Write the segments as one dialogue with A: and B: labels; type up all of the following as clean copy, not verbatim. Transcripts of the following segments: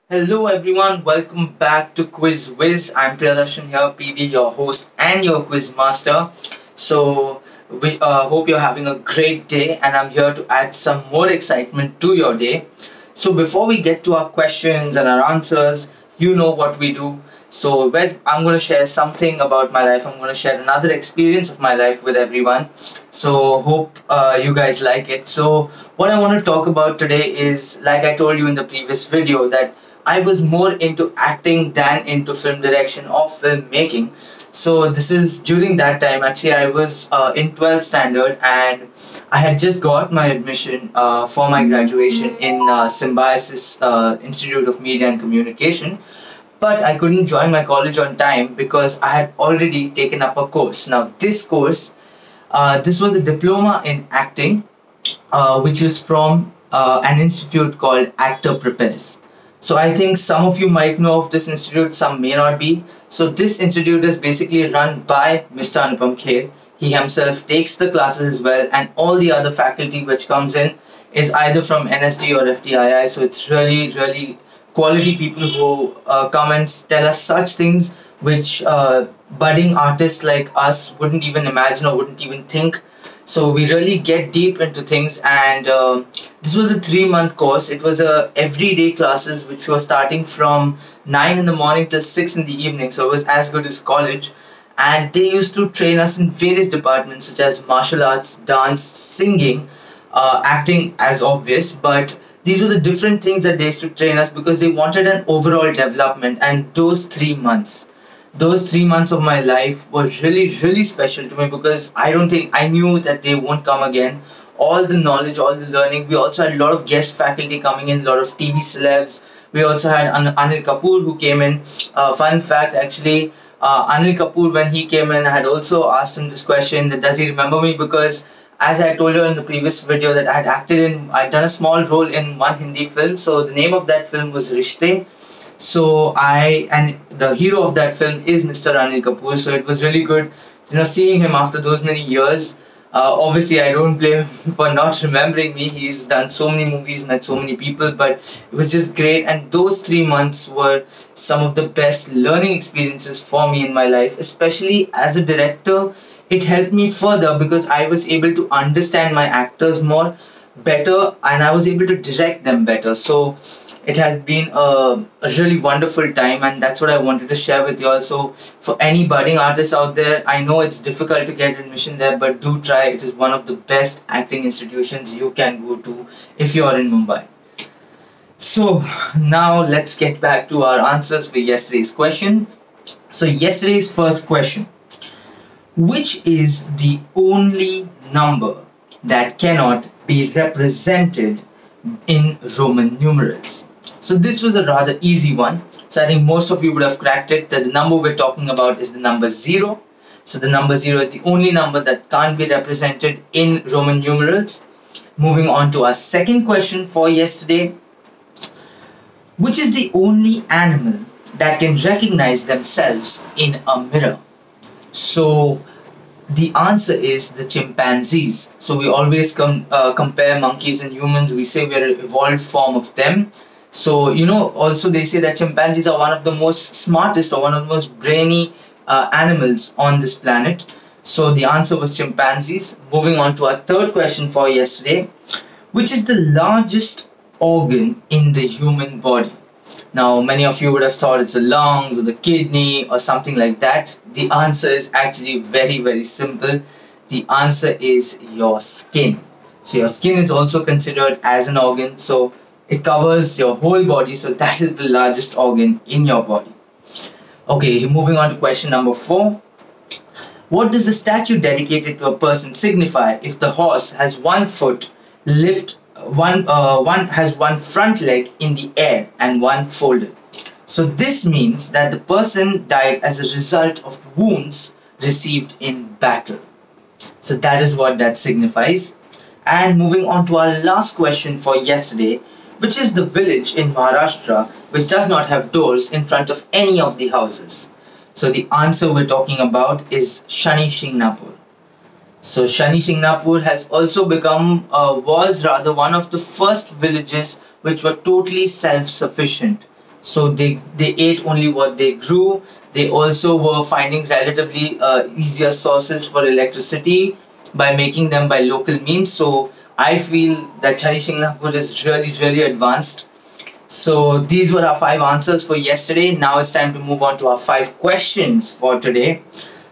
A: Hello everyone, welcome back to Whiz. I'm Priyadarshan here, PD, your host and your quiz master. So we hope you're having a great day, and I'm here to add some more excitement to your day. So before we get to our questions and our answers, you know what we do. So I'm going to share something about my life. I'm going to share another experience of my life with everyone. So hope you guys like it. So what I want to talk about today is, like I told you in the previous video, that I was more into acting than into film direction or filmmaking. So this is during that time. Actually, I was in 12th standard, and I had just got my admission for my graduation in Symbiosis Institute of Media and Communication. But I couldn't join my college on time because I had already taken up a course. Now, this was a diploma in acting, which was from an institute called Actor Prepares. So I think some of you might know of this institute, some may not be. So this institute is basically run by Mr. Anupam Kher. He himself takes the classes as well, and all the other faculty which comes in is either from NSD or FTII. So it's really quality people who come and tell us such things which budding artists like us wouldn't even imagine or wouldn't even think. So we really get deep into things, and this was a 3 month course. It was a everyday classes which were starting from 9 in the morning till 6 in the evening. So it was as good as college, and they used to train us in various departments such as martial arts, dance, singing, acting as obvious, but these were the different things that they used to train us because they wanted an overall development. And those 3 months of my life were really special to me because I don't think I knew that they won't come again. All the knowledge, all the learning. We also had a lot of guest faculty coming in, a lot of TV celebs. We also had Anil Kapoor who came in. Fun fact, actually, Anil Kapoor, when he came in, I had also asked him this question, that does he remember me, because as I told you in the previous video that I'd done a small role in one Hindi film. So the name of that film was Rishte. And the hero of that film is Mr. Anil Kapoor. So it was really good, seeing him after those many years. Obviously, I don't blame him for not remembering me. He's done so many movies, met so many people, but it was just great. And those 3 months were some of the best learning experiences for me in my life, especially as a director. It helped me further because I was able to understand my actors more better, and I was able to direct them better. So it has been a really wonderful time, and that's what I wanted to share with you all. So for any budding artists out there, I know it's difficult to get admission there, but do try. It is one of the best acting institutions you can go to if you are in Mumbai. So now let's get back to our answers for yesterday's question. So yesterday's first question: which is the only number that cannot be represented in Roman numerals? So this was a rather easy one. So I think most of you would have cracked it, that the number we're talking about is the number 0. So the number 0 is the only number that can't be represented in Roman numerals. Moving on to our second question for yesterday: which is the only animal that can recognize themselves in a mirror? So the answer is the chimpanzees. So we always compare monkeys and humans. We say we're an evolved form of them. So also they say that chimpanzees are one of the most smartest, or one of the most brainy animals on this planet. So the answer was chimpanzees. Moving on to our third question for yesterday: which is the largest organ in the human body? Now, many of you would have thought it's the lungs or the kidney or something like that. The answer is actually very simple. The answer is your skin. So your skin is also considered as an organ. So it covers your whole body. So that is the largest organ in your body. Okay, moving on to question number 4. What does the statue dedicated to a person signify if the horse has one foot lift one has one front leg in the air and one folded? So this means that the person died as a result of wounds received in battle. So that is what that signifies. And moving on to our last question for yesterday: which is the village in Maharashtra which does not have doors in front of any of the houses? So the answer we're talking about is Shani Shingnapur. So Shani Shingnapur has also was rather one of the first villages which were totally self-sufficient. So they ate only what they grew. They also were finding relatively easier sources for electricity by making them by local means. So I feel that Shani Singapore is really advanced. So these were our 5 answers for yesterday. Now it's time to move on to our 5 questions for today.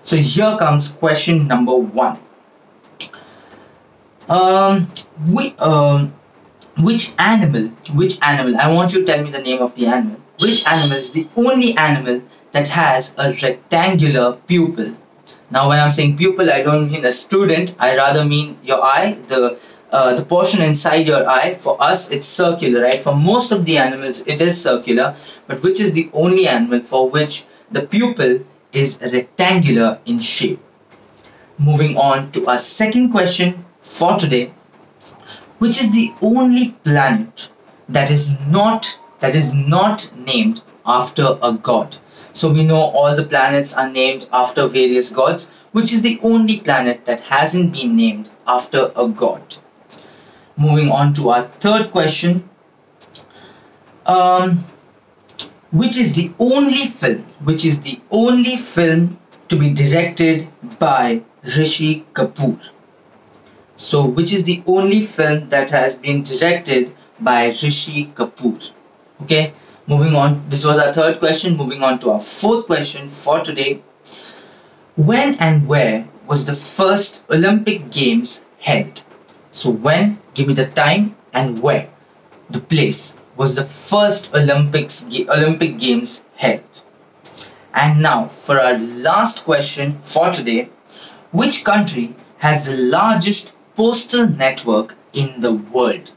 A: So here comes question number 1. Um, we, um, which animal, I want you to tell me the name of the animal. Which animal is the only animal that has a rectangular pupil? Now when I'm saying pupil, I don't mean a student, I rather mean your eye, the portion inside your eye. For us it's circular, right? For most of the animals it is circular, but which is the only animal for which the pupil is rectangular in shape? Moving on to our second question for today. Which is the only planet that is not named after a god? So we know all the planets are named after various gods. Which is the only planet that hasn't been named after a god? Moving on to our third question. Which is the only film to be directed by Rishi Kapoor? So which is the only film that has been directed by Rishi Kapoor? Okay, moving on. This was our third question. Moving on to our fourth question for today. When and where was the first Olympic Games held? So when, give me the time, and where, the place, was the first Olympic Games held? And now for our last question for today. Which country has the largest postal network in the world?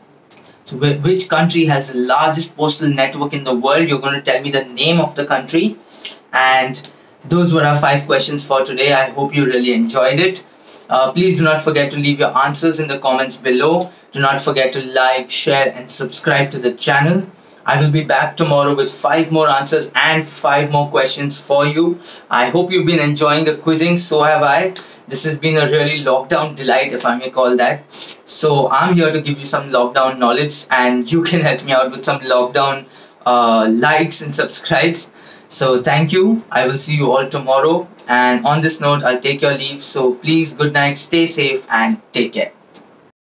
A: So which country has the largest postal network in the world? You're going to tell me the name of the country. And those were our 5 questions for today. I hope you really enjoyed it. Please do not forget to leave your answers in the comments below. Do not forget to like, share and subscribe to the channel. I will be back tomorrow with 5 more answers and 5 more questions for you. I hope you've been enjoying the quizzing. So have I. This has been a really lockdown delight, if I may call that. So I'm here to give you some lockdown knowledge, and you can help me out with some lockdown likes and subscribes. So thank you. I will see you all tomorrow. And on this note, I'll take your leave. So please, good night, stay safe and take care.